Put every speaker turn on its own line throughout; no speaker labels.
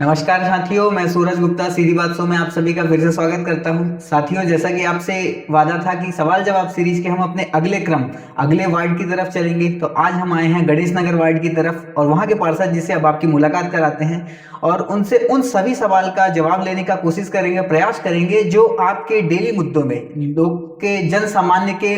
नमस्कार साथियों, मैं सूरज गुप्ता सीधी बात शो में आप सभी का फिर से स्वागत करता हूं। साथियों, जैसा कि आपसे वादा था कि सवाल जवाब सीरीज के हम अपने अगले वार्ड की तरफ चलेंगे, तो आज हम आए हैं गणेश नगर वार्ड की तरफ और वहां के पार्षद जी से अब आपकी मुलाकात कराते हैं और उनसे उन सभी सवाल का जवाब लेने का कोशिश करेंगे, प्रयास करेंगे जो आपके डेली मुद्दों में लोग के जन सामान्य के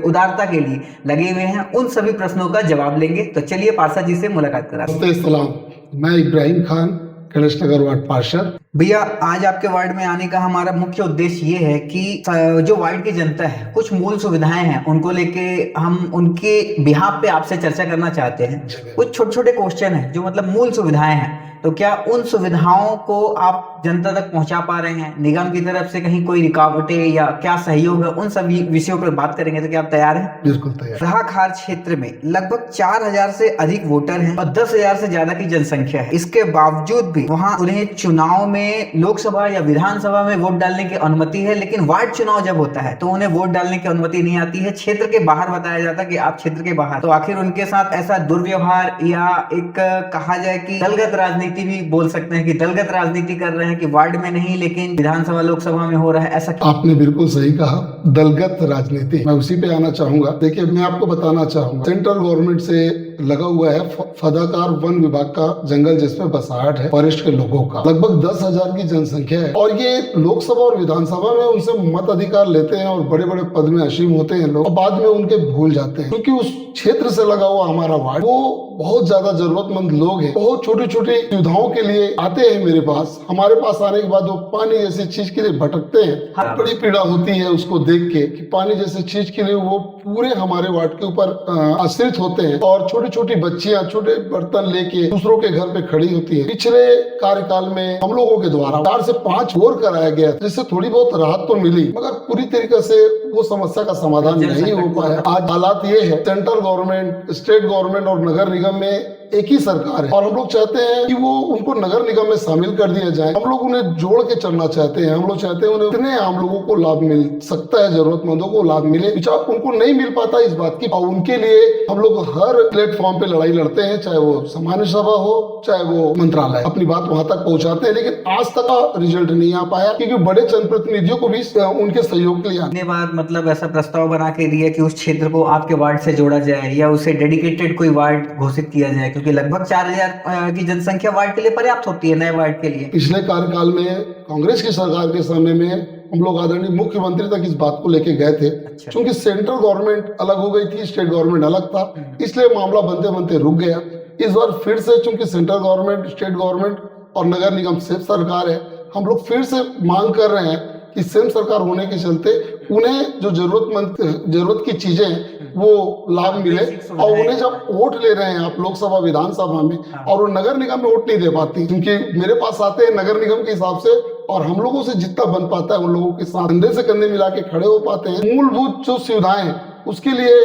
उदारता के लिए लगे हुए हैं। उन सभी प्रश्नों का जवाब लेंगे। तो चलिए पार्षद जी से मुलाकात कराते हैं।
नमस्ते, सलाम। मैं इब्राहिम खान, गणेश नगर वार्ड पार्षद।
भैया, आज आपके वार्ड में आने का हमारा मुख्य उद्देश्य ये है कि जो वार्ड की जनता है, कुछ मूल सुविधाएं हैं, उनको लेके हम उनके बिहाफ पे आपसे चर्चा करना चाहते हैं। कुछ छोटे छोटे क्वेश्चन हैं जो मतलब मूल सुविधाएं हैं, तो क्या उन सुविधाओं को आप जनता तक पहुंचा पा रहे हैं? निगम की तरफ से कहीं कोई रुकावटें या क्या सहयोग है, उन सभी विषयों पर बात करेंगे। तो क्या आप तैयार हैं?
बिल्कुल तैयार।
रहाखार क्षेत्र में लगभग 4000 से अधिक वोटर हैं और 10,000 से ज्यादा की जनसंख्या है। इसके बावजूद भी वहां उन्हें चुनाव में, लोकसभा या विधानसभा में वोट डालने की अनुमति है, लेकिन वार्ड चुनाव जब होता है तो उन्हें वोट डालने की अनुमति नहीं आती है। क्षेत्र के बाहर बताया जाता है कि आप क्षेत्र के बाहर। तो आखिर उनके साथ ऐसा दुर्व्यवहार या एक कहा जाए कि दलगत राजनीति भी बोल सकते हैं कि दलगत राजनीति कर रहे हैं कि वार्ड में नहीं लेकिन विधानसभा लोकसभा में हो रहा है, ऐसा क्यों?
आपने बिल्कुल सही कहा, दलगत राजनीति। मैं उसी पे आना चाहूंगा। देखिए, मैं आपको बताना चाहूंगा, सेंट्रल गवर्नमेंट से लगा हुआ है फदाकार वन विभाग का जंगल, जिसमें बसाहट है फॉरेस्ट के लोगों का। लगभग 10,000 की जनसंख्या है और ये लोकसभा और विधानसभा में उनसे मत अधिकार लेते हैं और बड़े बड़े पद में असीम होते हैं लोग, और बाद में उनके भूल जाते हैं। क्योंकि उस क्षेत्र से लगा हुआ हमारा वार्ड, वो बहुत ज्यादा जरूरतमंद लोग हैं। बहुत छोटी छोटी सुविधाओं के लिए आते हैं मेरे पास। हमारे पास आने के बाद वो पानी जैसी चीज के लिए भटकते हैं। बड़ी पीड़ा होती है उसको देख के कि पानी जैसी चीज के लिए वो पूरे हमारे वार्ड के ऊपर आश्रित होते हैं और छोटी छोटी बच्चियां छोटे बर्तन लेके दूसरों के घर पे खड़ी होती है। पिछले कार्यकाल में हम लोगों के द्वारा 4 से 5 बोर कराया गया, जिससे थोड़ी बहुत राहत तो मिली, मगर पूरी तरीके से वो समस्या का समाधान नहीं हो पाया। आज हालात ये है, सेंट्रल गवर्नमेंट, स्टेट गवर्नमेंट और नगर निगम में एक ही सरकार है और हम लोग चाहते हैं कि वो उनको नगर निगम में शामिल कर दिया जाए। हम लोग उन्हें जोड़ के चलना चाहते हैं। हम लोग चाहते हैं उन्हें इतने आम लोगों को लाभ मिल सकता है, जरूरतमंदों को लाभ मिले, उनको नहीं मिल पाता इस बात की, और उनके लिए हम लोग हर प्लेटफॉर्म पे लड़ाई लड़ते हैं, चाहे वो सामान्य सभा हो चाहे वो मंत्रालय। अपनी बात वहां तक पहुंचाते हैं, लेकिन आज तक रिजल्ट नहीं आ पाया क्योंकि बड़े जनप्रतिनिधियों को भी उनके सहयोग के लिए
बार मतलब ऐसा प्रस्ताव बना के दिया कि उस क्षेत्र को आपके वार्ड से जोड़ा जाए या उसे डेडिकेटेड कोई वार्ड घोषित किया जाए, क्योंकि लगभग 4000 की जनसंख्या वार्ड के लिए पर्याप्त होती है, नए वार्ड के लिए।
पिछले कार्यकाल में कांग्रेस की सरकार के समय में हम लोग आदरणीय मुख्यमंत्री तक इस बात को लेके गए थे।
अच्छा।
क्योंकि सेंट्रल गवर्नमेंट अलग हो गई थी, स्टेट गवर्नमेंट अलग था, इसलिए मामला बनते बनते रुक गया। इस बार फिर से, चूंकि सेंट्रल गवर्नमेंट, स्टेट गवर्नमेंट और नगर निगम सेम सरकार है, हम लोग फिर से मांग कर रहे हैं कि सेम सरकार होने के चलते उन्हें जो जरूरत की चीजें वो लाभ मिले, और उन्हें जब वोट ले रहे हैं आप लोकसभा विधानसभा में और वो नगर निगम में वोट नहीं दे पाती, क्योंकि मेरे पास आते हैं नगर निगम के हिसाब से और हम लोगों से जितना बन पाता है उन लोगों के साथ कंधे से कंधे मिला के खड़े हो पाते हैं। मूलभूत जो सुविधाएं हैं उसके लिए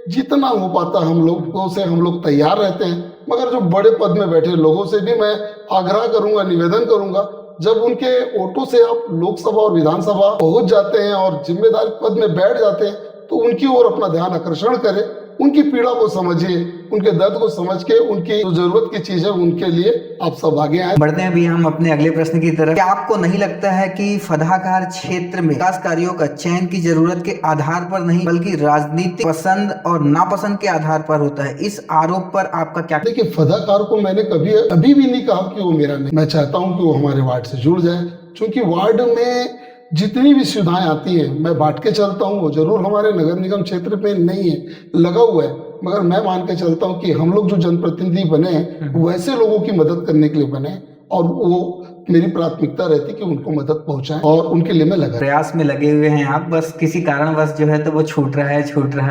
जितना हो पाता हम लोगों से हम लोग तैयार रहते हैं, मगर जो बड़े पद में बैठे लोगों से भी मैं आग्रह करूंगा, निवेदन करूंगा, जब उनके वोटों से आप लोकसभा और विधानसभा पहुंच जाते हैं और जिम्मेदारी पद में बैठ जाते हैं, तो उनकी ओर अपना ध्यान आकर्षण करें, उनकी पीड़ा को समझिए, उनके दर्द को समझ के उनकी जो जरूरत की चीज है उनके लिए आप सब आगे आए।
बढ़ते हैं भी हम अपने अगले प्रश्न की तरफ। क्या आपको नहीं लगता है कि फदाकार क्षेत्र में विकास कार्यों का चयन की जरूरत के आधार पर नहीं बल्कि राजनीतिक पसंद और नापसंद के आधार पर होता है? इस आरोप पर आपका क्या?
देखिए, फदाकार को मैंने कभी भी नहीं कहा कि वो मेरा नहीं। मैं चाहता हूँ कि वो हमारे वार्ड से जुड़ जाए, क्योंकि वार्ड में जितनी भी सुविधाएं आती हैं मैं बांट के चलता हूँ। वो जरूर हमारे नगर निगम क्षेत्र में नहीं है, लगा हुआ है, मगर मैं मान के चलता हूँ कि हम लोग जो जनप्रतिनिधि बने हैं वैसे लोगों की मदद करने के लिए बने, और वो मेरी प्राथमिकता रहती कि उनको मदद पहुंचाएं और उनके लिए मैं लगा।
प्रयास में लगे हुए हैं आप, बस किसी कारणवश जो है तो वो छूट रहा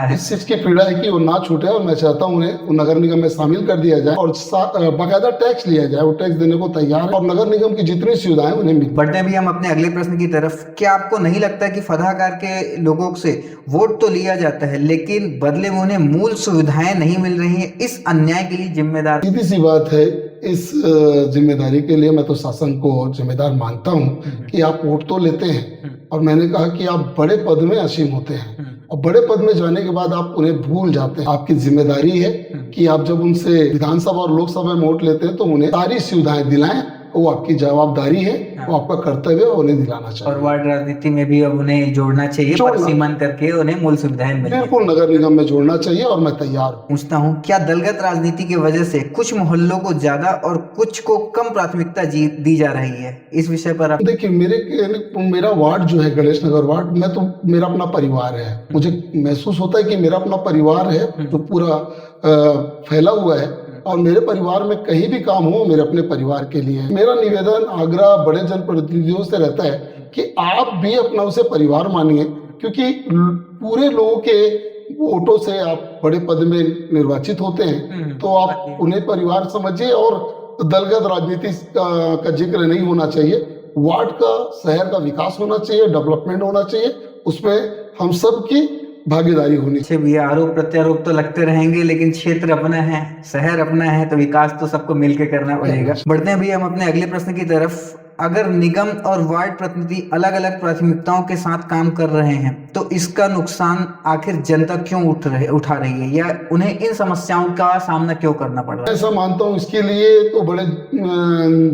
है।
इस चीज की पीड़ा है कि वो ना छूटे, और मैं चाहता हूँ उन्हें नगर निगम में शामिल कर दिया जाए और बाकायदा टैक्स लिया जाए। वो टैक्स देने को तैयार है और नगर निगम की जितनी सुविधाएं उन्हें मिले।
बढ़ते भी हम अपने अगले प्रश्न की तरफ। क्या आपको नहीं लगता कि फदाकार के लोगों से वोट तो लिया जाता है लेकिन बदले में उन्हें मूल सुविधाएं नहीं मिल रही है? इस अन्याय के लिए जिम्मेदार?
सीधी सी बात है, इस जिम्मेदारी के लिए मैं तो शासन को जिम्मेदार मानता हूँ कि आप वोट तो लेते हैं, और मैंने कहा कि आप बड़े पद में असीम होते हैं और बड़े पद में जाने के बाद आप उन्हें भूल जाते हैं। आपकी जिम्मेदारी है कि आप जब उनसे विधानसभा और लोकसभा में वोट लेते हैं तो उन्हें सारी सुविधाएं दिलाएं वो आपकी जवाबदारी है, वो आपका कर्तव्य है, उन्हें दिलाना चाहिए।
और वार्ड राजनीति में भी अब उन्हें जोड़ना चाहिए, परिसीमन करके उन्हें मूल सुविधाएं मिलें।
बिल्कुल नगर निगम में जोड़ना चाहिए और मैं तैयार हूँ।
पूछता हूँ, क्या दलगत राजनीति की वजह से कुछ मोहल्लों को ज्यादा और कुछ को कम प्राथमिकता दी जा रही है? इस विषय पर आप
देखिए, मेरा वार्ड जो है गणेश नगर वार्ड, मैं तो मेरा अपना परिवार है, मुझे महसूस होता है कि मेरा अपना परिवार है जो पूरा फैला हुआ है और मेरे परिवार में कहीं भी काम हो मेरे अपने परिवार के लिए। मेरा निवेदन आग्रह बड़े जनप्रतिनिधियों से रहता है कि आप भी अपना उसे परिवार मानिए, क्योंकि पूरे लोगों के वोटों से आप बड़े पद में निर्वाचित होते हैं, तो आप उन्हें परिवार समझिए। और दलगत राजनीति का जिक्र नहीं होना चाहिए। वार्ड का, शहर का विकास होना चाहिए, डेवलपमेंट होना चाहिए, उसमें हम सब की भागीदारी होनी चाहिए।
भी आरोप प्रत्यारोप तो लगते रहेंगे, लेकिन क्षेत्र अपना है, शहर अपना है, तो विकास तो सबको मिलकर करना पड़ेगा। बढ़ते हैं भी हम अपने अगले प्रश्न की तरफ। अगर निगम और वार्ड प्रतिनिधि अलग अलग प्राथमिकताओं के साथ काम कर रहे हैं, तो इसका नुकसान आखिर जनता क्यों उठा रही है, या उन्हें इन समस्याओं का सामना क्यों करना पड़ रहा है?
ऐसा मानता हूँ, इसके लिए तो बड़े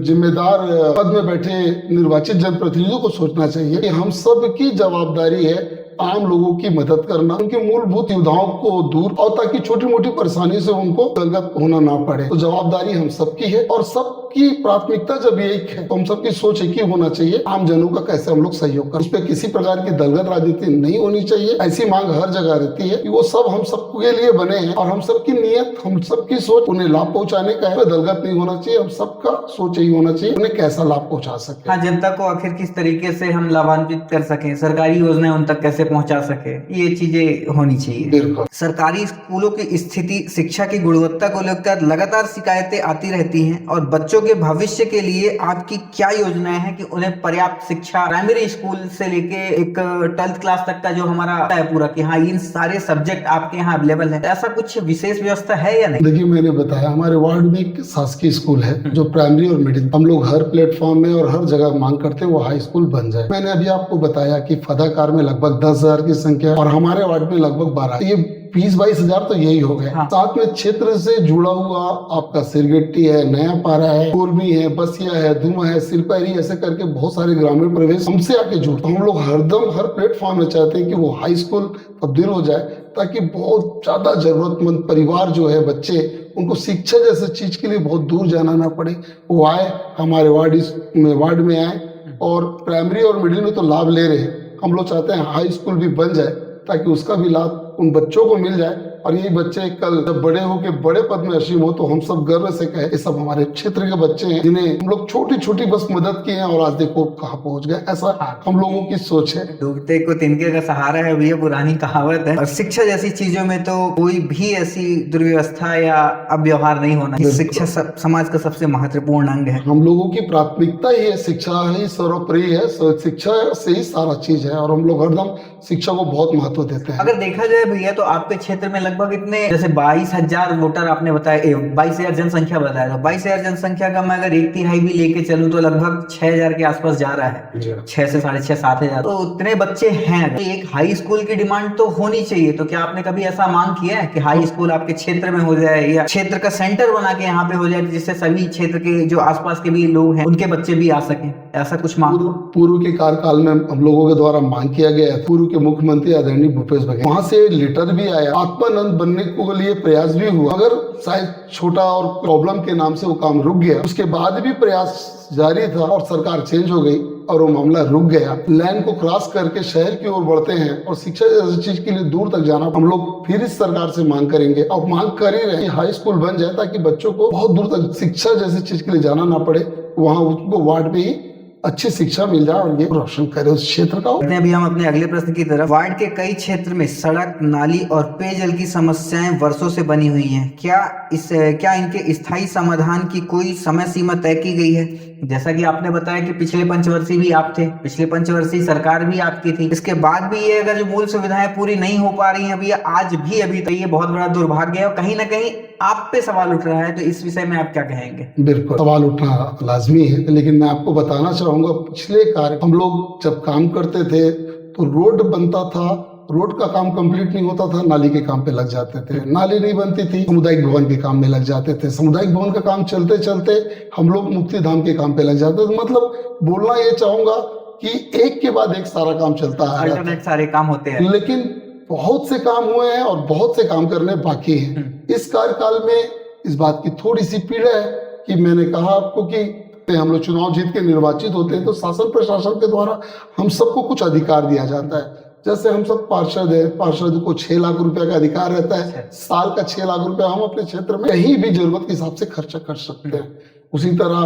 जिम्मेदार पद में बैठे निर्वाचित जनप्रतिनिधियों को सोचना चाहिए कि हम सब की जवाबदारी है आम लोगों की मदद करना, उनकी मूलभूत सुविधाओं को दूर, और ताकि छोटी मोटी परेशानी से उनको दलगत होना ना पड़े। तो जवाबदारी हम सबकी है और सबकी प्राथमिकता जब एक है तो हम सबकी सोच एक ही होना चाहिए, आम जनों का कैसे हम लोग सहयोग करें। उस पर किसी प्रकार की दलगत राजनीति नहीं होनी चाहिए। ऐसी मांग हर जगह रहती है कि वो सब हम सबके लिए बने हैं और हम सबकी नीयत, हम सबकी सोच उन्हें लाभ पहुंचाने का है। दलगत नहीं होना चाहिए, हम सबका सोच यही होना चाहिए उन्हें कैसा लाभ पहुंचा सके।
हाँ, जनता को आखिर किस तरीके से हम लाभान्वित कर सके, सरकारी योजनाएं उन तक कैसे पहुंचा सके, ये चीजें होनी चाहिए।
बिल्कुल।
सरकारी स्कूलों की स्थिति, शिक्षा की गुणवत्ता को लेकर लगातार शिकायतें आती रहती हैं, और बच्चों के भविष्य के लिए आपकी क्या योजनाएं हैं कि उन्हें पर्याप्त शिक्षा प्राइमरी स्कूल से लेके एक 12th क्लास तक का जो हमारा है पूरा, कि हाँ इन सारे सब्जेक्ट आपके यहाँ अवेलेबल है, ऐसा कुछ विशेष व्यवस्था है या नहीं?
देखिए, मैंने बताया हमारे वार्ड में एक शासकीय स्कूल है जो प्राइमरी और मिडिल, हम लोग हर प्लेटफॉर्म में और हर जगह मांग करते हैं वो हाई स्कूल बन जाए। मैंने अभी आपको बताया कि फदाकार में लगभग 10,000 की संख्या और हमारे वार्ड में लगभग 12, ये 20-22 हजार तो यही हो गए। हाँ। साथ में क्षेत्र से जुड़ा हुआ आपका सिरगट्टी है, नया पारा है, कुर्मी है, बसिया है, धुमा है, सिलपैरी, ऐसे करके बहुत सारे ग्रामीण प्रवेश हमसे आके जुड़ते हैं। हम लोग हरदम हर प्लेटफॉर्म में चाहते हैं कि वो हाई स्कूल तब्दील हो जाए, ताकि बहुत ज्यादा जरूरतमंद परिवार जो है, बच्चे, उनको शिक्षा जैसे चीज के लिए बहुत दूर जाना ना पड़े, वो आए हमारे वार्ड में आए और प्राइमरी और मिडिल में तो लाभ ले रहे हैं। हम लोग चाहते हैं हाई स्कूल भी बन जाए ताकि उसका भी लाभ उन बच्चों को मिल जाए, और यही बच्चे कल जब बड़े होके बड़े पद में असीम हो तो हम सब गर्व से कहें ये सब हमारे क्षेत्र के बच्चे हैं जिन्हें हम लोग छोटी छोटी बस मदद किए हैं और आज देखो कहाँ पहुंच गए। ऐसा हम लोगों की सोच है।
डूबते को तिनके का सहारा है, ये पुरानी कहावत है। और शिक्षा जैसी चीजों में तो कोई भी ऐसी दुर्व्यवस्था या अव्यवहार नहीं होना। शिक्षा समाज का सबसे महत्वपूर्ण अंग है।
हम लोगों की प्राथमिकता ही है, शिक्षा ही सर्वोपरि है, शिक्षा से ही सारा चीज है और हम लोग हरदम शिक्षा को बहुत महत्व देते हैं।
अगर देखा जाए भैया तो आपके क्षेत्र में लगभग इतने जैसे 22,000 वोटर आपने बताया, 22,000 जनसंख्या बताया, तो 22,000 जनसंख्या का मैं अगर 1/3 भी लेके चलूं तो लगभग 6,000 के आसपास जा रहा है, 6 से 6.5 7,000, तो उतने बच्चे हैं। तो एक हाई स्कूल की डिमांड तो होनी चाहिए। तो क्या आपने कभी ऐसा मांग किया है कि हाई स्कूल आपके क्षेत्र में हो जाए या क्षेत्र का सेंटर बना के यहाँ पे हो जाए, जिससे सभी क्षेत्र के जो आसपास के भी लोग हैं उनके बच्चे भी आ सके? ऐसा कुछ मांग
पूर्व के कार्यकाल में हम लोगों के द्वारा मांग किया गया है। पूर्व के मुख्यमंत्री आदरणीय भूपेश बघेल, वहां से लेटर भी आया, आत्मानंद बनने के लिए प्रयास भी हुआ, मगर शायद छोटा और प्रॉब्लम के नाम से वो काम रुक गया। उसके बाद भी प्रयास जारी था और सरकार चेंज हो गई और वो मामला रुक गया। लाइन को क्रॉस करके शहर की ओर बढ़ते हैं और शिक्षा जैसी चीज के लिए दूर तक जाना, हम लोग फिर इस सरकार से मांग करेंगे और मांग कर ही रहे कि हाई स्कूल बन जाए ताकि बच्चों को बहुत दूर तक शिक्षा जैसी चीज के लिए जाना ना पड़े, वहाँ उनको वार्ड में ही अच्छी शिक्षा मिल जाए और ये रोशन करे उस क्षेत्र का।
अभी हम अपने अगले प्रश्न की तरफ। वार्ड के कई क्षेत्र में सड़क, नाली और पेयजल की समस्याएं वर्षों से बनी हुई हैं। क्या इनके स्थायी समाधान की कोई समय सीमा तय की गई है? जैसा कि आपने बताया कि पिछले पंचवर्षीय भी आप थे, पिछले पंचवर्षीय सरकार भी आपकी थी, इसके बाद भी ये अगर जो मूल सुविधाएं पूरी नहीं हो पा रही हैं भैया आज भी, अभी तो ये बहुत बड़ा दुर्भाग्य है और कहीं ना कहीं आप पे सवाल उठ रहा है। तो इस विषय में आप क्या कहेंगे?
बिल्कुल सवाल उठना लाजमी है, लेकिन मैं आपको बताना चाहूंगा पिछले कार्य हम लोग जब काम करते थे तो रोड बनता था रोड का काम कंप्लीट नहीं होता था, नाली के काम पे लग जाते थे, नाली नहीं बनती थी, सामुदायिक भवन के काम में लग जाते थे, सामुदायिक भवन का काम चलते चलते हम लोग मुक्ति धाम के काम पे लग जाते थे। मतलब बोलना ये चाहूंगा कि एक के बाद एक सारा काम चलता है,
अल्टरनेट सारे काम होते हैं,
लेकिन बहुत से काम हुए हैं और बहुत से काम करने बाकी हैं। इस कार्यकाल में इस बात की थोड़ी सी पीड़ा है कि मैंने कहा आपको कि हम लोग चुनाव जीत के निर्वाचित होते हैं तो शासन प्रशासन के द्वारा हम सबको कुछ अधिकार दिया जाता है। जैसे हम सब पार्षद है, पार्षद को 6 लाख रुपया का अधिकार रहता है, साल का 6 लाख रुपया हम अपने क्षेत्र में कहीं भी जरूरत के हिसाब से खर्चा कर सकते हैं। उसी तरह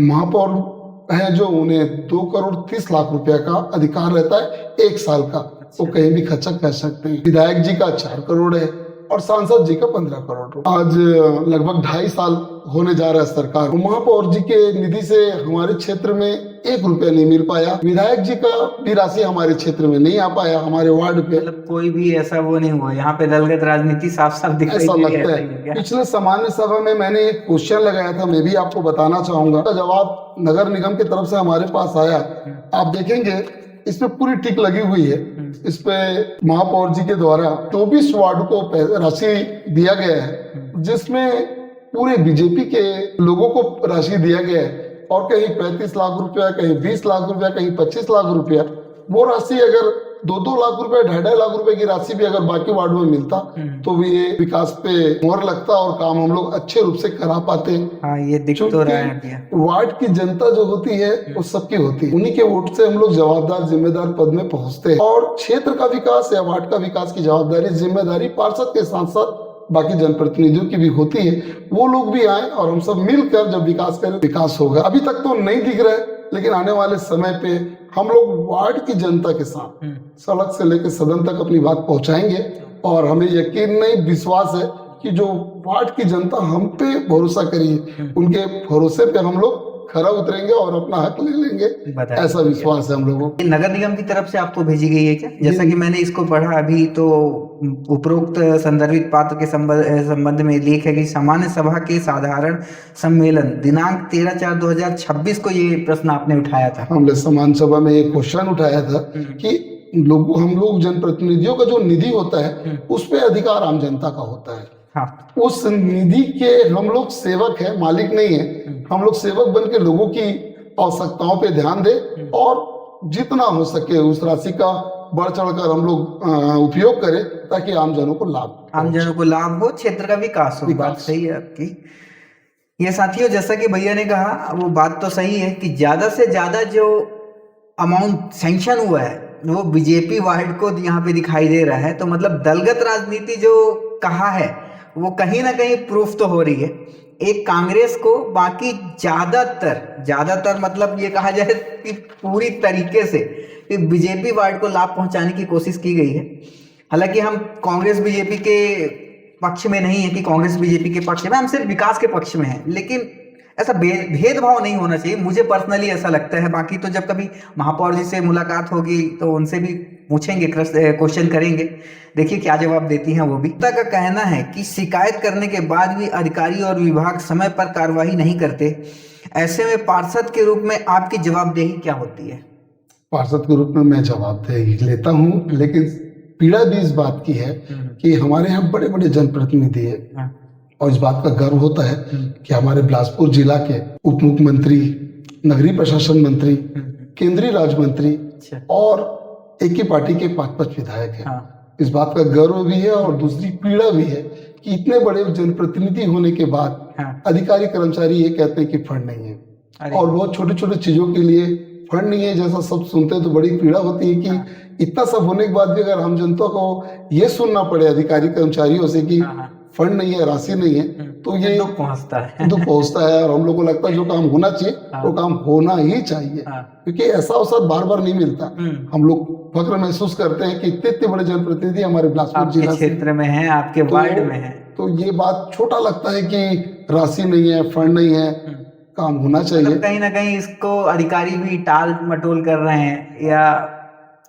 महापौर है जो, उन्हें 2 करोड़ 30 लाख रुपया का अधिकार रहता है 1 साल का, वो कहीं भी खर्चा कर सकते हैं। विधायक जी का 4 करोड़ है और सांसद जी का 15 करोड़। आज लगभग 2.5 साल होने जा रहा है सरकार, महापौर जी के निधि से हमारे क्षेत्र में 1 रुपया नहीं मिल पाया, विधायक जी का भी राशि हमारे क्षेत्र में नहीं आ पाया, हमारे वार्ड पे।
मतलब कोई भी ऐसा वो नहीं हुआ, यहाँ पे दलगत राजनीति साफ साफ दिखाई
ऐसा
दे रही
लगता है। पिछले सामान्य सभा में मैंने एक क्वेश्चन लगाया था, मैं भी आपको बताना चाहूंगा, जवाब नगर निगम की तरफ से हमारे पास आया। आप देखेंगे इसमें पूरी टिक लगी हुई है, इस पे महापौर जी के द्वारा 24 वार्ड को राशि दिया गया है, जिसमें पूरे बीजेपी के लोगों को राशि दिया गया है, और कहीं 35 लाख रुपया, कहीं 20 लाख रुपया, कहीं 25 लाख रुपया। वो राशि अगर 2-2 लाख रुपए, 2.5 लाख रुपए की राशि भी अगर बाकी वार्ड में मिलता तो भी ये विकास पे मोहर लगता और काम हम लोग अच्छे रूप से करा पाते।
हाँ, ये दिख तो रहा है।
वार्ड की जनता जो होती है वो सबकी होती है, उन्हीं के वोट से हम लोग जवाबदार जिम्मेदार पद में पहुंचते हैं, और क्षेत्र का विकास या वार्ड का विकास की जवाबदारी जिम्मेदारी पार्षद के साथ साथ बाकी जनप्रतिनिधियों की भी होती है। वो लोग भी आए और हम सब मिलकर जब विकास करें, विकास होगा। अभी तक तो नहीं दिख रहा है, लेकिन आने वाले समय पे हम लोग वार्ड की जनता के साथ सड़क से लेकर सदन तक अपनी बात पहुंचाएंगे, और हमें यकीन नहीं, विश्वास है कि जो वार्ड की जनता हम पे भरोसा करिए, उनके भरोसे पे हम लोग खरा उतरेंगे और अपना हक ले लेंगे, ऐसा विश्वास है हम लोगों को।
नगर निगम की तरफ से आपको भेजी गई है क्या? जैसा कि मैंने इसको पढ़ा अभी, तो उपरोक्त संदर्भित पात्र के संबंध में लेख है कि सामान्य सभा के साधारण सम्मेलन दिनांक 13/4/2026 को ये प्रश्न आपने उठाया था।
हमने सामान्य सभा में एक क्वेश्चन उठाया था कि हम लोग जनप्रतिनिधियों का जो निधि होता है उस पे अधिकार आम जनता का होता है।
हाँ।
उस निधि के हम लोग सेवक है, मालिक नहीं है। हम लोग सेवक बन के लोगों की आवश्यकताओं पे ध्यान दें और जितना हो सके उस राशि का बढ़ चढ़कर हम लोग उपयोग करें, ताकि आमजनों को लाभ
हो, क्षेत्र का विकास हो। बात सही है आपकी। ये साथियों, जैसा कि भैया ने कहा, वो बात तो सही है कि ज्यादा से ज्यादा जो अमाउंट सैंक्शन हुआ है वो बीजेपी वार्ड को यहाँ पे दिखाई दे रहा है। तो मतलब दलगत राजनीति जो कहा है वो कहीं ना कहीं प्रूफ तो हो रही है। एक कांग्रेस को बाकी ज्यादातर मतलब ये कहा जाए कि पूरी तरीके से बीजेपी वार्ड को लाभ पहुंचाने की कोशिश की गई है। हालांकि हम कांग्रेस बीजेपी के पक्ष में नहीं है कि कांग्रेस बीजेपी के पक्ष में, हम सिर्फ विकास के पक्ष में हैं, लेकिन ऐसा भेदभाव नहीं होना चाहिए, मुझे पर्सनली ऐसा लगता है। बाकी तो जब कभी महापौर जी से मुलाकात होगी तो उनसे भी पूछेंगे, क्वेश्चन करेंगे, देखिए क्या जवाब देती हैं वो भी। जनता का कहना है कि शिकायत करने के बाद भी अधिकारी और विभाग समय पर कार्रवाई नहीं करते। ऐसे में पार्षद के रूप में आपकी जवाबदेही क्या होती है?
पार्षद के रूप में मैं जवाबदेही लेता हूँ, लेकिन पीड़ा भी इस बात की है कि हमारे यहाँ बड़े बड़े जनप्रतिनिधि है और इस बात का गर्व होता है कि हमारे बिलासपुर जिला के उप मुख्यमंत्री, नगरीय प्रशासन मंत्री, केंद्रीय राज्य मंत्री और एक ही पार्टी के 5 विधायक हैं। इस बात का गर्व भी है और दूसरी पीड़ा भी है कि इतने बड़े जनप्रतिनिधि होने के बाद अधिकारी कर्मचारी ये कहते हैं कि फंड नहीं है, और बहुत छोटे छोटे चीजों के लिए फंड नहीं है। जैसा सब सुनते हैं तो बड़ी पीड़ा होती है कि इतना सब होने के बाद भी अगर हम जनता को ये सुनना पड़े अधिकारी कर्मचारियों से कि फंड नहीं है, राशि नहीं है, तो ये दुख पहुंचता है। और हम लोग को लगता है जो काम होना चाहिए वो काम होना ही चाहिए, क्योंकि ऐसा अवसर बार बार नहीं मिलता। हम लोग फक्र महसूस करते हैं कि इतने बड़े जनप्रतिनिधि हमारे बिलासपुर जिला
क्षेत्र में हैं, आपके वार्ड में हैं,
तो ये बात छोटा लगता है कि राशि नहीं है, फंड नहीं है, काम होना चाहिए।
कहीं ना कहीं इसको अधिकारी भी टाल मटोल कर रहे हैं, या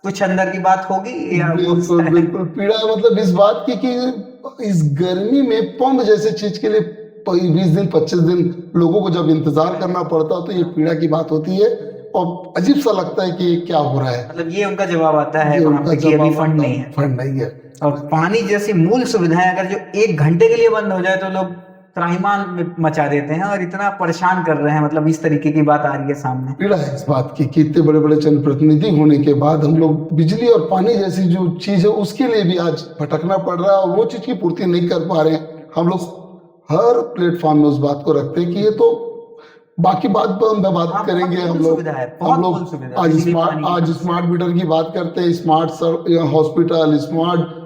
कुछ अंदर की बात होगी, या
बिल्कुल पीड़ा मतलब इस बात की कि इस गर्मी में पंप जैसे चीज के लिए 20 दिन 25 दिन लोगों को जब इंतजार करना पड़ता तो ये पीड़ा की बात होती है। और अजीब सा लगता है कि ये क्या हो रहा है।
मतलब ये उनका जवाब आता है
ये
वहाँ
उनका
पे कि अभी
जवाब
फंड
आता
नहीं
है,
है।
फंड नहीं है।
और पानी जैसी मूल सुविधाएं अगर जो 1 घंटे के लिए बंद हो जाए तो लोग त्राहिमाम मचा देते हैं और इतना परेशान कर रहे हैं, मतलब इस तरीके की बात आ रही है सामने।
पीड़ा है इस बात की कि इतने बड़े बड़े जनप्रतिनिधि होने के बाद हम लोग बिजली और पानी जैसी जो चीज है उसके लिए भी आज भटकना पड़ रहा है और वो चीज की पूर्ति नहीं कर पा रहे हैं। हम लोग हर प्लेटफॉर्म में उस बात को रखते हैं कि ये तो बाकी बात पर हम बात
हाँ,
करेंगे।
बहुत
हम
मूल
लोग
सुविधा है, बहुत मूल
लोग
सुविधा,
आज
बिजली, पानी की समस्या।
स्मार्ट मीटर की बात करते हैं, स्मार्ट हॉस्पिटल, स्मार्ट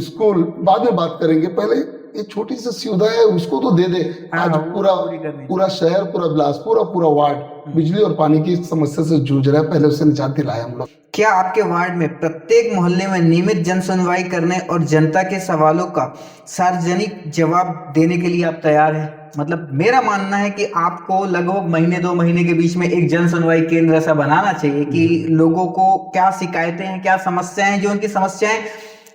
स्कूल बाद में बात करेंगे। पहले ये छोटी सी सुविधा है उसको तो दे दे।
हाँ,
आज
वो
पूरा
पूरी करनी
पूरा शहर, पूरा बिलासपुर और पूरा वार्ड बिजली और पानी की समस्या से जूझ रहा है। पहले उससे निजात दिलाए हम लोग।
क्या आपके वार्ड में प्रत्येक मोहल्ले में नियमित जन सुनवाई करने और जनता के सवालों का सार्वजनिक जवाब देने के लिए आप तैयार हैं? मतलब मेरा मानना है कि आपको लगभग महीने 2 महीने के बीच में एक जन सुनवाई केंद्र ऐसा बनाना चाहिए कि लोगों को क्या शिकायतें हैं, क्या समस्याएं हैं, जो उनकी समस्याएं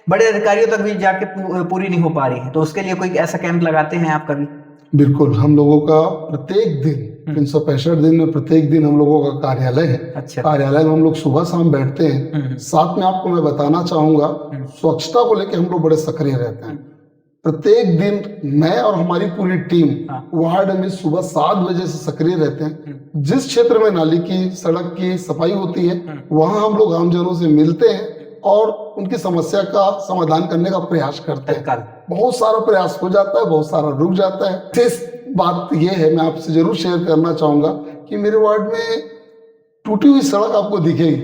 बड़े अधिकारियों तक भी जाके पूरी नहीं हो पा रही है, तो उसके लिए कोई ऐसा कैंप लगाते हैं आप कभी?
बिल्कुल, हम लोगों का प्रत्येक दिन 365 दिन में प्रत्येक दिन हम लोगों का कार्यालय है।
अच्छा।
कार्यालय में हम लोग सुबह शाम बैठते हैं। साथ में आपको मैं बताना चाहूंगा, स्वच्छता को लेकर हम लोग बड़े सक्रिय रहते हैं। प्रत्येक दिन मैं और हमारी पूरी टीम वार्ड में सुबह 7 बजे से सक्रिय रहते हैं। जिस क्षेत्र में नाली की, सड़क की सफाई होती है वहां हम लोग आमजनों से मिलते हैं और उनकी समस्या का समाधान करने का प्रयास करते हैं। बहुत सारा प्रयास हो जाता है, बहुत सारा रुक जाता है। शेष बात यह है, मैं आपसे जरूर शेयर करना चाहूंगा कि मेरे वार्ड में टूटी हुई सड़क आपको दिखेगी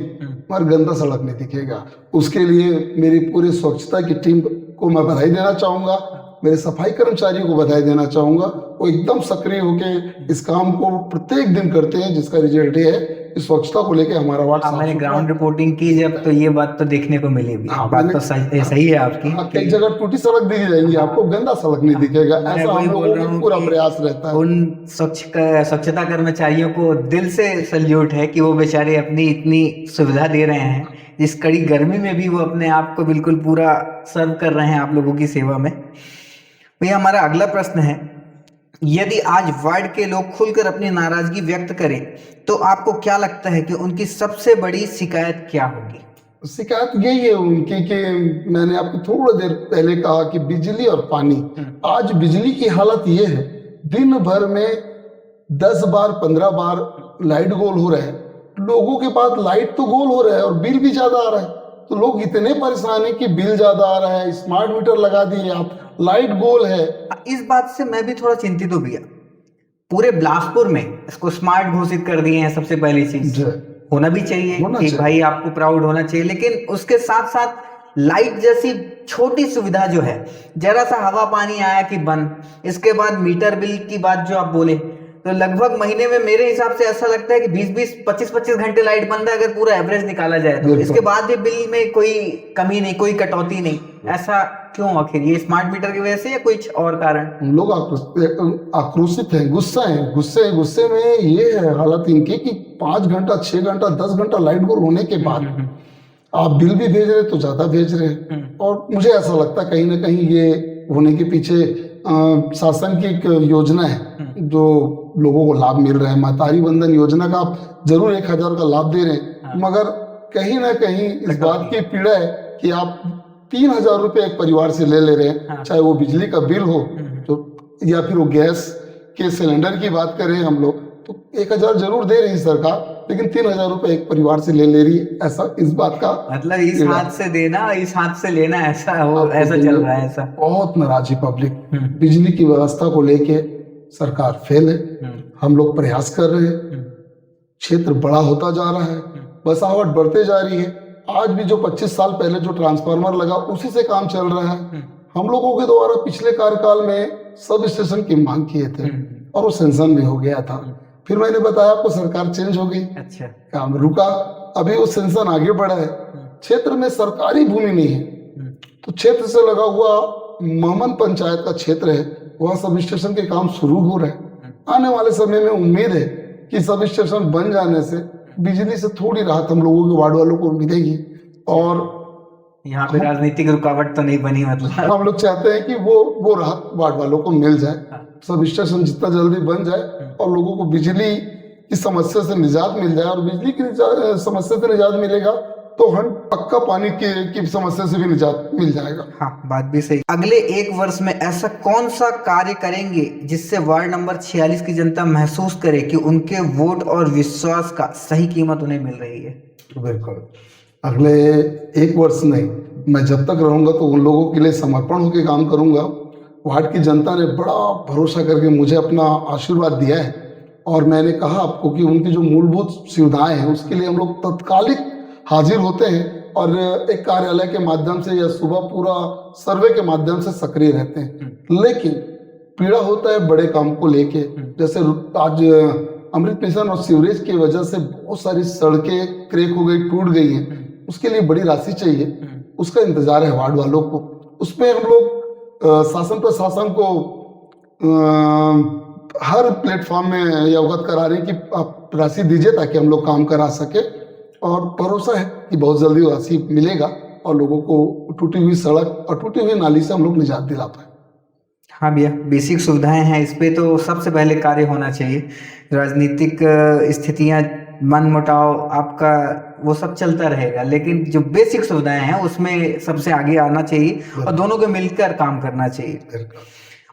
मगर गंदा सड़क नहीं दिखेगा। उसके लिए मेरी पूरी स्वच्छता की टीम को मैं बधाई देना चाहूंगा, मेरे सफाई कर्मचारियों को बधाई देना चाहूंगा। वो एकदम सक्रिय होकर इस काम को प्रत्येक दिन करते हैं, जिसका रिजल्ट ये है कि स्वच्छता को लेकर हमारा वार्ड साफ
मैंने
सुथरा
ग्राउंड रिपोर्टिंग की जब, तो ये बात तो देखने को मिली भी। बात तो सही है आपकी।
कई जगह टूटी सड़क दिख जाएंगी आपको, गंदा सड़क नहीं दिखेगा।
मैं
ऐसा
वही
हम
बोल
लोगों
रहा
का
हूँ
पूरा
कि
प्रयास रहता है।
उन स्वच्छता कर्मचारियों को दिल से सल्यूट है कि वो बेचारे अपनी इतनी सुविधा दे रहे हैं, इस कड़ी गर्मी में भी वो अपने आप को बिल्कुल पूरा सर्व कर रहे हैं आप लोगों की सेवा में। भैया हमारा अगला प्रश्न है, यदि आज वार्ड के लोग खुलकर अपनी नाराजगी व्यक्त करें तो आपको क्या लगता है कि उनकी सबसे बड़ी शिकायत क्या होगी?
शिकायत यही है उनकी कि मैंने आपको थोड़ा देर पहले कहा कि बिजली और पानी। आज बिजली की हालत ये है, दिन भर में 10 बार 15 बार लाइट गोल हो रहा है। लोगों के पास लाइट तो गोल हो रहा है और बिल भी ज्यादा आ रहा है, तो लोग इतने परेशान है कि बिल ज्यादा आ रहा है, स्मार्ट मीटर लगा दिए आप, लाइट गोल है।
इस बात से मैं भी थोड़ा चिंतित हो गया। पूरे बिलासपुर में इसको स्मार्ट घोषित कर दिए हैं, सबसे पहली चीज होना भी चाहिए कि भाई आपको प्राउड होना चाहिए, लेकिन उसके साथ साथ लाइट जैसी छोटी सुविधा जो है, जरा सा हवा पानी आया कि बंद, इसके बाद मीटर बिल की बात जो आप बोले, तो लगभग महीने में मेरे हिसाब से ऐसा लगता है कि 20-20 25-25 घंटे लाइट बंद है अगर पूरा एवरेज निकाला जाए तो। इसके बाद भी बिल में कोई कमी नहीं, कोई कटौती नहीं, ऐसा क्यों? आखिर ये स्मार्ट मीटर की वजह से या कुछ और कारण?
हम लोग आक्रोशित हैं, गुस्से में ये है हालत इनकी कि 5 घंटा 6 घंटा 10 घंटा लाइट गोल होने के बाद आप बिल भी भेज रहे तो ज्यादा भेज रहे हैं। और मुझे ऐसा लगता है कहीं ना कहीं ये होने के पीछे शासन की एक योजना है जो लोगों को लाभ मिल रहा है। महतारी बंधन योजना का आप जरूर 1000 का लाभ दे रहे हैं, मगर कहीं ना कहीं इस बात की पीड़ा है कि आप 3000 रुपये एक परिवार से ले रहे हैं, चाहे वो बिजली का बिल हो तो या फिर वो गैस के सिलेंडर की बात करें हम लोग तो 1000 जरूर दे रही है सरकार, लेकिन 3000 रुपये एक परिवार से ले रही है। ऐसा इस बात का
मतलब इस हाथ से देना इस हाथ से लेना, ऐसा चल रहा है। ऐसा बहुत
नाराज है पब्लिक। बिजली की व्यवस्था को लेके सरकार फेल है। हम लोग प्रयास कर रहे हैं, क्षेत्र बड़ा होता जा रहा है, बसावट बढ़ते जा रही है। आज भी जो 25 साल पहले जो ट्रांसफार्मर लगा उसी से काम चल रहा है। हम लोगों के द्वारा पिछले कार्यकाल में सब स्टेशन की मांग किए थे और वो सेंशन भी हो गया था। फिर मैंने बताया आपको सरकार चेंज हो गई,
अच्छा
काम रुका, अभी वो सेंशन आगे बढ़ा है। क्षेत्र में सरकारी भूमि नहीं है, तो क्षेत्र से लगा हुआ महमन पंचायत का क्षेत्र है, वहाँ सब स्टेशन के काम शुरू हो रहे हैं। आने वाले समय में उम्मीद है कि सब स्टेशन बन जाने से बिजली से थोड़ी राहत हम लोगों के वार्ड वालों को मिलेगी। और
यहाँ पे राजनीतिक रुकावट तो नहीं बनी, मतलब
हम लोग चाहते हैं कि वो राहत वार्ड वालों को मिल जाए, सब स्टेशन जितना जल्दी बन जाए और लोगों को बिजली की समस्या से निजात मिल जाए, और बिजली की समस्या से निजात मिलेगा तो हम पक्का पानी की समस्या से भी निजात मिल जाएगा।
हाँ, बात भी सही। अगले एक वर्ष में ऐसा कौन सा कार्य करेंगे जिससे वार्ड नंबर 46 की जनता महसूस करे कि उनके वोट और विश्वास का सही कीमत उन्हें मिल रही है?
बिल्कुल, अगले एक वर्ष नहीं, मैं जब तक रहूंगा तो उन लोगों के लिए समर्पण होकर काम करूंगा। वार्ड की जनता ने बड़ा भरोसा करके मुझे अपना आशीर्वाद दिया है, और मैंने कहा आपको कि उनकी जो मूलभूत सुविधाएं हैं उसके लिए हम लोग तत्कालिक हाजिर होते हैं, और एक कार्यालय के माध्यम से या सुबह पूरा सर्वे के माध्यम से सक्रिय रहते हैं। लेकिन पीड़ा होता है बड़े काम को लेके, जैसे आज अमृत मिशन और सीवरेज की वजह से बहुत सारी सड़कें क्रैक हो गई, टूट गई हैं, उसके लिए बड़ी राशि चाहिए, उसका इंतजार है वार्ड वालों को। उसमें हम लोग शासन प्रशासन को हर प्लेटफॉर्म में ये अवगत करा रहे हैं कि आप राशि दीजिए ताकि हम लोग काम करा सके, और भरोसा है कि बहुत जल्दी वो राशि मिलेगा और लोगों को टूटी हुई सड़क और टूटी हुई नाली से हम लोग निजात दिला पाए।
हाँ भैया, बेसिक सुविधाएं हैं, इस पे तो सबसे पहले कार्य होना चाहिए। राजनीतिक स्थितियां, मनमुटाव आपका वो सब चलता रहेगा, लेकिन जो बेसिक सुविधाएं हैं उसमें सबसे आगे आना चाहिए और दोनों को मिलकर काम करना चाहिए।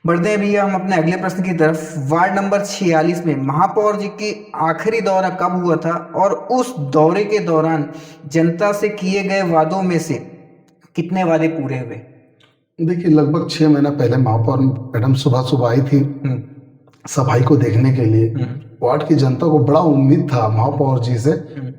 बढ़ते हैं भैया हम अपने अगले प्रश्न की तरफ। वार्ड नंबर 46 में महापौर जी की आखिरी दौरा कब हुआ था, और उस दौरे के दौरान जनता से किए गए वादों में से कितने वादे पूरे हुए?
देखिए, लगभग 6 महीना पहले महापौर मैडम सुबह सुबह आई थी सफाई को देखने के लिए। वार्ड की जनता को बड़ा उम्मीद था महापौर जी से,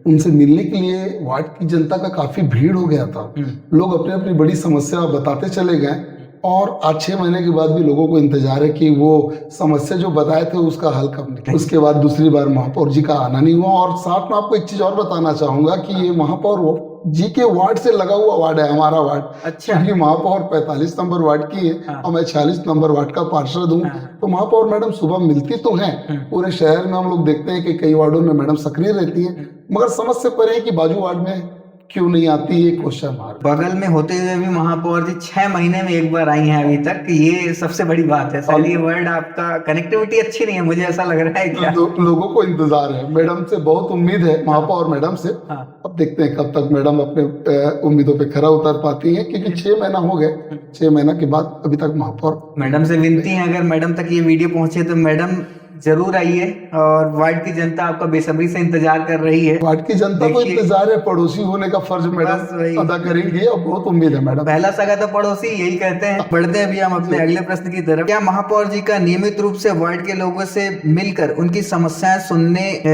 उनसे मिलने के लिए वार्ड की जनता का काफी भीड़ हो गया था। लोग अपनी अपनी बड़ी समस्या बताते चले गए, और आज 6 महीने के बाद भी लोगों को इंतजार है कि वो समस्या जो बताए थे उसका हल कब निकले। उसके बाद दूसरी बार महापौर जी का आना नहीं हुआ। और साथ में आपको एक चीज और बताना चाहूंगा कि ये महापौर जी के वार्ड से लगा हुआ वार्ड है, हमारा वार्ड।
अच्छा।
क्योंकि महापौर 45 नंबर वार्ड की है और मैं 46 नंबर वार्ड का पार्षद हूँ। तो महापौर मैडम सुबह मिलती तो हैं, पूरे शहर में हम लोग देखते हैं कि कई वार्डों में मैडम सक्रिय रहती हैं, मगर समझ से परे है कि बाजू वार्ड में क्यों नहीं आती, ये क्वेश्चन मार्क।
बगल में होते हुए भी महापौर जी 6 महीने में एक बार आई हैं अभी तक, ये सबसे बड़ी बात है। सर, ये वर्ड आपका कनेक्टिविटी अच्छी नहीं है, मुझे ऐसा लग रहा है क्या?
लोगों को इंतजार है, मैडम से बहुत उम्मीद है, महापौर मैडम से। अब देखते हैं कब तक मैडम अपने उम्मीदों पे खरा उतर पाती हैं, क्योंकि 6 महीना हो गए, 6 महीना के बाद अभी तक महापौर।
मैडम से विनती है, अगर मैडम तक ये वीडियो पहुंचे तो मैडम जरूर आइए, और वार्ड की जनता आपका बेसब्री से इंतजार कर रही है।
वार्ड की जनता को इंतजार है, पड़ोसी होने का फर्ज मैडम अदा करेंगी, और बहुत उम्मीद है मैडम।
पहला सगा तो पड़ोसी, यही कहते हैं। बढ़ते हैं अभी हम अपने अगले प्रश्न की तरफ। क्या महापौर जी का नियमित रूप से वार्ड के लोगों से मिलकर उनकी समस्याएं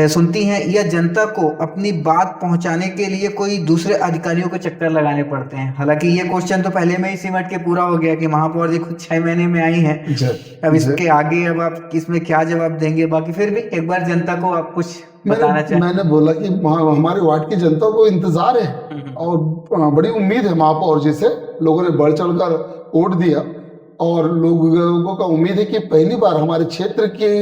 सुनती हैं, या जनता को अपनी बात पहुंचाने के लिए कोई दूसरे अधिकारियों को चक्कर लगाने पड़ते हैं? हालांकि ये क्वेश्चन तो पहले में ही सिमट के पूरा हो गया कि महापौर जी खुद 6 महीने में आई है। अब इसके आगे अब आप इसमें क्या जवाब देंगे? बाकी फिर भी एक बार जनता को आप कुछ बताना चाहें।
मैंने बोला कि हमारे वार्ड की जनता को इंतजार है और बड़ी उम्मीद है महापौर जी से। लोगों ने बढ़ चढ़कर वोट दिया, और लोगों का उम्मीद है कि पहली बार हमारे क्षेत्र की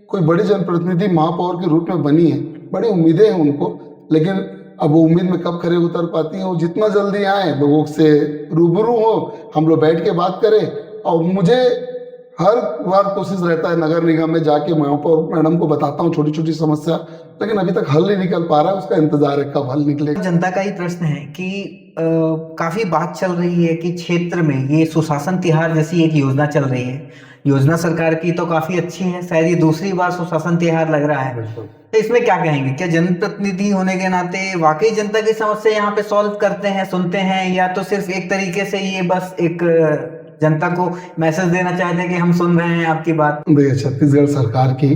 कोई बड़ी जनप्रतिनिधि महापौर के रूप में बनी है। बड़ी उम्मीदें हैं उनको, लेकिन अब वो उम्मीद में कब खरे उतर पाती हैं। वो जितना जल्दी आए, लोगों से रूबरू हो, हम लोग बैठ के बात करें। और मुझे हर बार कोशिश रहता है नगर निगम में जाके महापौर मैडम को बताता हूँ छोटी छोटी समस्या, लेकिन अभी तक हल नहीं निकल पा रहा है। उसका इंतजार है कब हल निकलेगा।
जनता का ही प्रश्न है कि काफी बात चल रही है कि क्षेत्र में ये सुशासन तिहार जैसी एक योजना चल रही है। योजना सरकार की तो काफी अच्छी है, शायद ये दूसरी बार सुशासन तिहार लग रहा है। तो इसमें क्या कहेंगे? क्या जनप्रतिनिधि होने के नाते वाकई जनता की समस्या यहाँ पे सॉल्व करते हैं, सुनते हैं, या तो सिर्फ एक तरीके से ये बस एक जनता को मैसेज देना चाहते हैं कि हम सुन रहे हैं आपकी बात?
देखिए, छत्तीसगढ़ सरकार की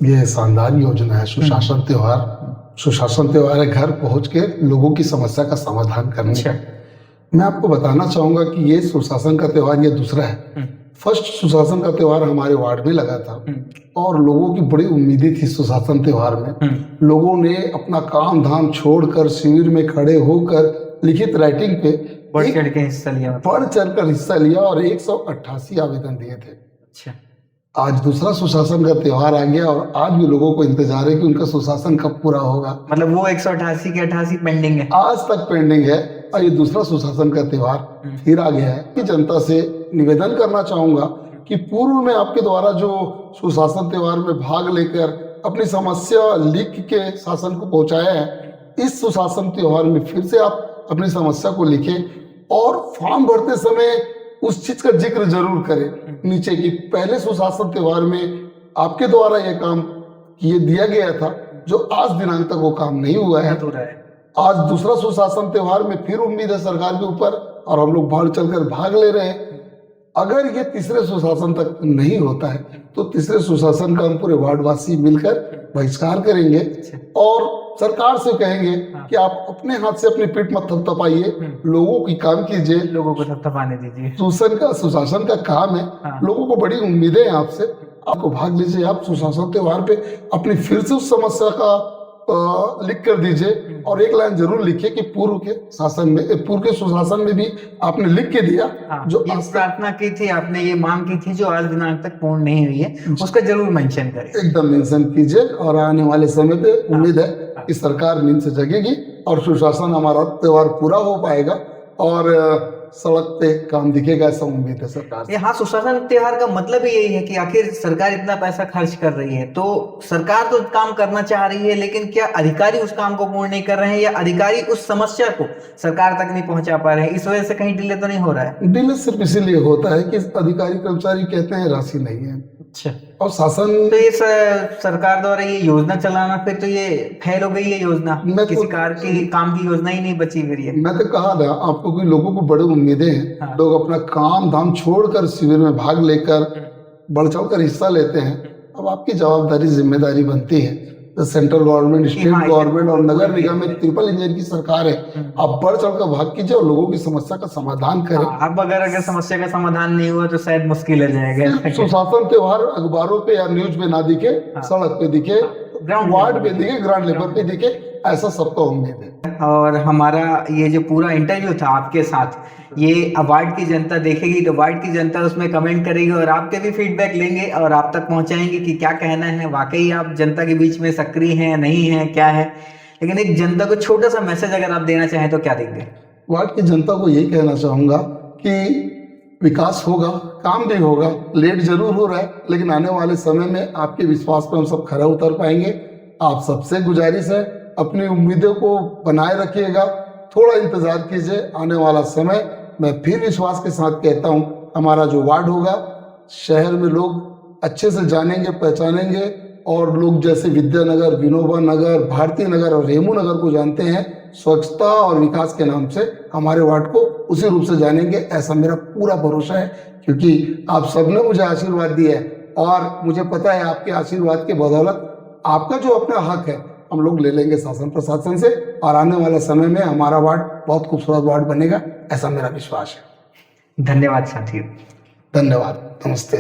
ये शानदार योजना है सुशासन त्योहार। सुशासन त्योहार है घर पहुंच के लोगों की समस्या का समाधान करने का। मैं आपको बताना चाहूंगा कि ये सुशासन का त्योहार ये दूसरा है। फर्स्ट सुशासन का त्योहार हमारे वार्ड में लगा था, और लोगों की बड़ी उम्मीदें थी सुशासन त्योहार में। लोगों ने अपना काम धाम छोड़कर शिविर में खड़े होकर लिखित राइटिंग पे
बढ़ चढ़ के हिस्सा लिया,
बढ़ चढ़कर हिस्सा लिया, और 188 आवेदन दिए थे।
अच्छा,
आज दूसरा सुशासन का त्योहार आ गया, और आज भी लोगों को इंतजार है कि उनका सुशासन कब पूरा होगा।
मतलब वो 188 के 88 पेंडिंग है,
आज तक पेंडिंग है, और ये दूसरा सुशासन का त्योहार फिर आ गया है। कि जनता से निवेदन करना चाहूंगा कि पूर्व में आपके द्वारा जो सुशासन त्योहार में भाग लेकर अपनी समस्या लिख के शासन को पहुंचाया है। इस सुशासन त्योहार में फिर से आप अपनी समस्या को लिखें और फॉर्म भरते समय उस चीज का जिक्र जरूर करें नीचे की पहले सुशासन त्योहार में आपके द्वारा यह काम ये दिया गया था, जो आज दिनांक तक वो काम नहीं हुआ है। आज दूसरा सुशासन त्योहार में फिर उम्मीद है सरकार के ऊपर और हम लोग बढ़ चलकर भाग ले रहे हैं। अगर ये तीसरे सुशासन तक नहीं होता है तो तीसरे सुशासन का हम पूरे वार्डवासी मिलकर बहिष्कार करेंगे और सरकार से कहेंगे कि आप अपने हाथ से अपनी पीठ मत थपथपाइए, लोगों की काम कीजिए,
लोगों को थपथपाने दीजिए।
सुशासन का काम है। लोगों को बड़ी उम्मीदें हैं आपसे, आपको भाग लीजिए। आप सुशासन त्योहार पे अपनी फिर से उस समस्या का लिख कर दीजिए और एक लाइन जरूर लिखिए कि पूर्व के सुशासन में भी आपने लिख के दिया जो
ये प्रार्थना की थी आपने, ये मांग की थी जो आज दिनांक तक पूर्ण नहीं हुई है, उसका जरूर मेंशन करें।
एकदम मेंशन कीजिए और आने वाले समय पे उम्मीद है कि सरकार नींद से जगेगी और सुशासन हमारा त्योहार पूरा हो पाएगा और सड़क पे काम दिखेगा, ऐसा उम्मीद है सरकार से।
हाँ, सुशासन त्योहार का मतलब ही यही है कि आखिर सरकार इतना पैसा खर्च कर रही है तो सरकार तो काम करना चाह रही है, लेकिन क्या अधिकारी उस काम को पूर्ण नहीं कर रहे हैं या अधिकारी उस समस्या को सरकार तक नहीं पहुंचा पा रहे हैं? इस वजह से कहीं डिले तो नहीं हो रहा है?
डिले सिर्फ इसीलिए होता है कि अधिकारी कर्मचारी कहते हैं राशि नहीं है।
अच्छा,
और शासन
तो ये सरकार द्वारा ये योजना चलाना, फिर तो ये फेल हो गई है योजना, किसी काम की योजना ही नहीं बची फिर ये।
मैं तो कहा था आपको कि लोगों को बड़ी उम्मीदें हैं। लोग अपना काम धाम छोड़कर शिविर में भाग लेकर बढ़ चढ़ कर हिस्सा लेते हैं। अब आपकी जवाबदारी जिम्मेदारी बनती है। तो सेंट्रल गवर्नमेंट, स्टेट गवर्नमेंट और नगर निगम में ट्रिपल इंजन की सरकार है। आप बढ़ चढ़ कर भाग कीजिए और लोगों की समस्या का समाधान करें।
अब अगर समस्या का समाधान नहीं हुआ तो शायद मुश्किल हो जाएगा।
सुशासन त्योहार अखबारों पे या न्यूज में ना दिखे, सड़क पे दिखे, वार्ड पे दिखे, ग्राउंड लेवल पे दिखे, ऐसा सबका उम्मीद है।
और हमारा ये जो पूरा इंटरव्यू था आपके साथ, ये वार्ड की जनता देखेगी तो वार्ड की जनता उसमें कमेंट करेगी और आपके भी फीडबैक लेंगे और आप तक पहुंचाएंगे कि क्या कहना है, वाकई आप जनता के बीच में सक्रिय हैं, नहीं है, क्या है। लेकिन एक जनता को छोटा सा मैसेज अगर आप देना चाहें तो क्या देंगे?
वार्ड की जनता को यही कहना चाहूंगा कि विकास होगा, काम भी होगा, लेट जरूर हो रहा है, लेकिन आने वाले समय में आपके विश्वास पर हम सब खरा उतर पाएंगे। आप सबसे गुजारिश है, अपनी उम्मीदों को बनाए रखिएगा, थोड़ा इंतजार कीजिए। आने वाला समय मैं फिर विश्वास के साथ कहता हूँ, हमारा जो वार्ड होगा शहर में लोग अच्छे से जानेंगे, पहचानेंगे और लोग जैसे विद्यानगर, विनोबा नगर, भारती नगर और रेमू नगर को जानते हैं स्वच्छता और विकास के नाम से, हमारे वार्ड को उसी रूप से जानेंगे, ऐसा मेरा पूरा भरोसा है। क्योंकि आप सबने मुझे आशीर्वाद दिया है और मुझे पता है आपके आशीर्वाद के बदौलत आपका जो अपना हक है हम लोग ले लेंगे शासन प्रशासन से और आने वाले समय में हमारा वार्ड बहुत खूबसूरत वार्ड बनेगा, ऐसा मेरा विश्वास है।
धन्यवाद साथियों।
धन्यवाद, नमस्ते।